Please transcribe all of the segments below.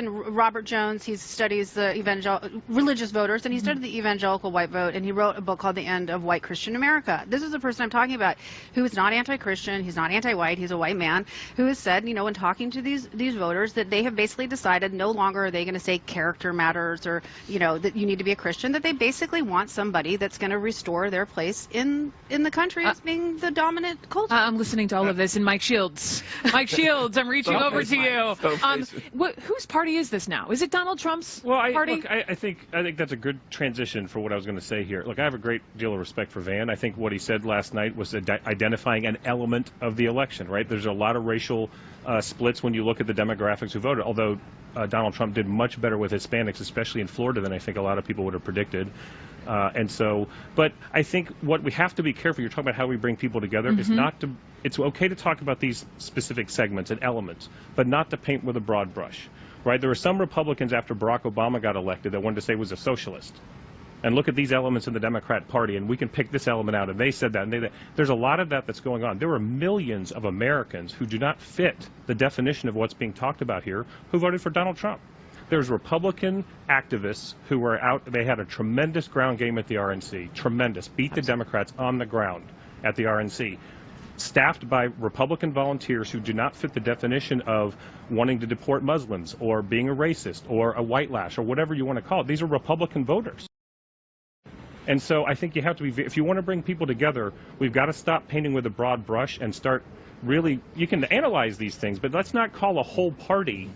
happened, Robert Jones, he studies the religious voters, and he studied the evangelical white vote, and he wrote a book called The End of White Christian America. This is the person I'm talking about, who is not anti-Christian, he's not anti-white, he's a white man, who has said, you know, in talking to these voters, that they have basically decided no longer are they going to say character matters, or, you know, that you need to be a Christian, that they basically want somebody that's going to restore their place in the country as being the dominant culture. I'm listening to all of this, and Mike Shields. Mike Shields, I'm reaching over to you. Whose party is this now? Is it Donald Trump's party? Look, I think that's a good transition for what I was going to say here. Look, I have a great deal of respect for Van. I think what he said last night was identifying an element of the election, right? There's a lot of racial splits when you look at the demographics who voted, although Donald Trump did much better with Hispanics, especially in Florida, than I think a lot of people would have predicted. But I think what we have to be careful, you're talking about how we bring people together, is not to, it's okay to talk about these specific segments and elements, but not to paint with a broad brush, right? There were some Republicans after Barack Obama got elected that wanted to say he was a socialist. And look at these elements in the Democrat Party, and we can pick this element out, and they said that, and there's a lot of that that's going on. There are millions of Americans who do not fit the definition of what's being talked about here who voted for Donald Trump. There's Republican activists who were out. They had a tremendous ground game at the RNC, tremendous, beat the Democrats on the ground at the RNC, staffed by Republican volunteers who do not fit the definition of wanting to deport Muslims or being a racist or a whitelash or whatever you want to call it. These are Republican voters. And so I think you have to be, if you want to bring people together, we've got to stop painting with a broad brush and start really, you can analyze these things, but let's not call a whole party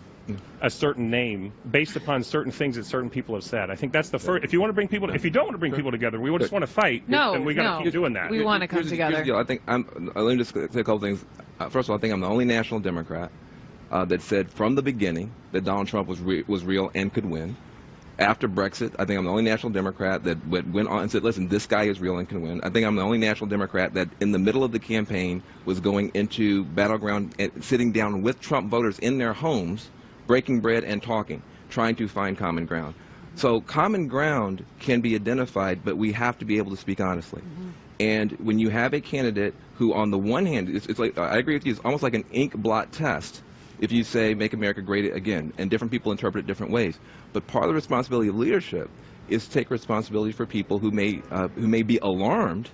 a certain name based upon certain things that certain people have said. I think that's the first. If you want to bring people, if you don't want to bring people together, we just want to fight. Then we got to keep doing that. We want to come together. I think let me just say a couple things. First of all, I think I'm the only national Democrat that said from the beginning that Donald Trump was real and could win. After Brexit, I think I'm the only national Democrat that went on and said, listen, this guy is real and can win. I think I'm the only national Democrat that in the middle of the campaign was going into battleground and sitting down with Trump voters in their homes, breaking bread and talking, trying to find common ground. So common ground can be identified, but we have to be able to speak honestly. And when you have a candidate who, on the one hand, it's like, I agree with you, it's almost like an ink blot test. If you say, make America great again, and different people interpret it different ways. But part of the responsibility of leadership is to take responsibility for people who may be alarmed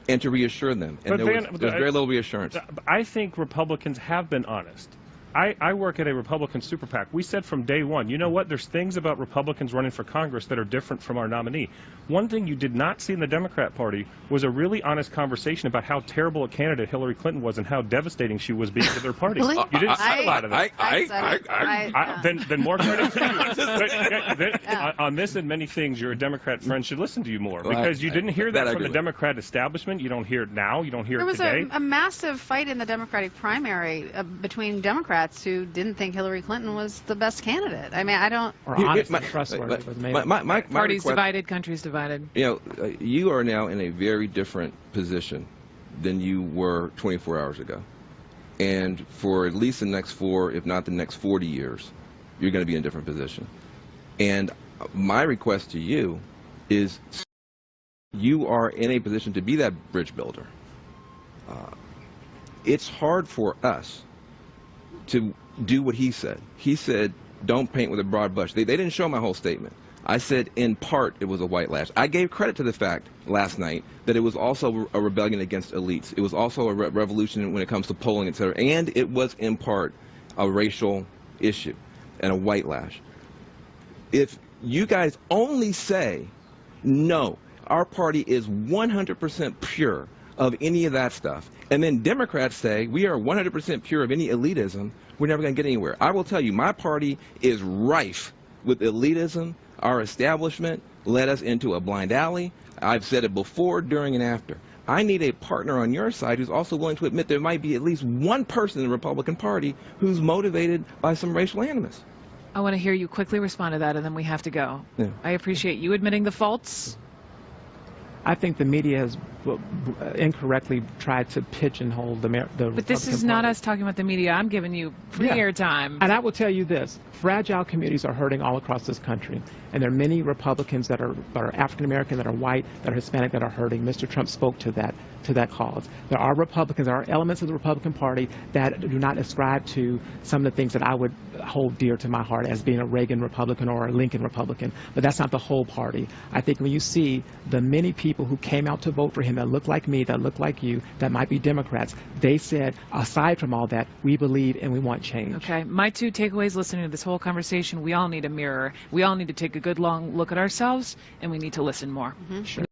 and to reassure them. And there's very little reassurance. I think Republicans have been honest. I work at a Republican super PAC. We said from day one, you know what, there's things about Republicans running for Congress that are different from our nominee. One thing you did not see in the Democrat Party was a really honest conversation about how terrible a candidate Hillary Clinton was and how devastating she was being to their party. Really? You didn't see a lot of that. Then more credit to you. On this and many things, your Democrat friends should listen to you more, because you didn't hear that from the Democrat establishment. You don't hear it now. You don't hear it today. There was a massive fight in the Democratic primary between Democrats who didn't think Hillary Clinton was the best candidate. I mean, I don't. Or honest and trustworthy. My party's divided, country's divided. You know, you are now in a very different position than you were 24 hours ago. And for at least the next 4, if not the next 40 years, you're going to be in a different position. And my request to you is you are in a position to be that bridge builder. It's hard for us to do what he said. He said, don't paint with a broad brush. They didn't show my whole statement. I said, in part, it was a whitelash. I gave credit to the fact last night that it was also a rebellion against elites. It was also a revolution when it comes to polling, etc. And it was, in part, a racial issue and a whitelash. If you guys only say, no, our party is 100% pure of any of that stuff, and then Democrats say we are 100% pure of any elitism, we're never going to get anywhere. I will tell you, my party is rife with elitism. Our establishment led us into a blind alley. I've said it before, during, and after. I need a partner on your side who's also willing to admit there might be at least one person in the Republican Party who's motivated by some racial animus. I want to hear you quickly respond to that, and then we have to go. Yeah. I appreciate you admitting the faults. I think the media has incorrectly tried to pigeonhole the But this Republican is not Party. us talking about the media. I'm giving you free Yeah. airtime. And I will tell you this: fragile communities are hurting all across this country, and there are many Republicans that are African American, that are white, that are Hispanic, that are hurting. Mr. Trump spoke to that cause. There are Republicans, there are elements of the Republican Party that do not ascribe to some of the things that I would hold dear to my heart as being a Reagan Republican or a Lincoln Republican, but that's not the whole party. I think when you see the many people who came out to vote for him that look like me, that look like you, that might be Democrats, they said, aside from all that, we believe and we want change. Okay, my 2 takeaways listening to this whole conversation: we all need a mirror. We all need to take a good long look at ourselves, and we need to listen more. Sure.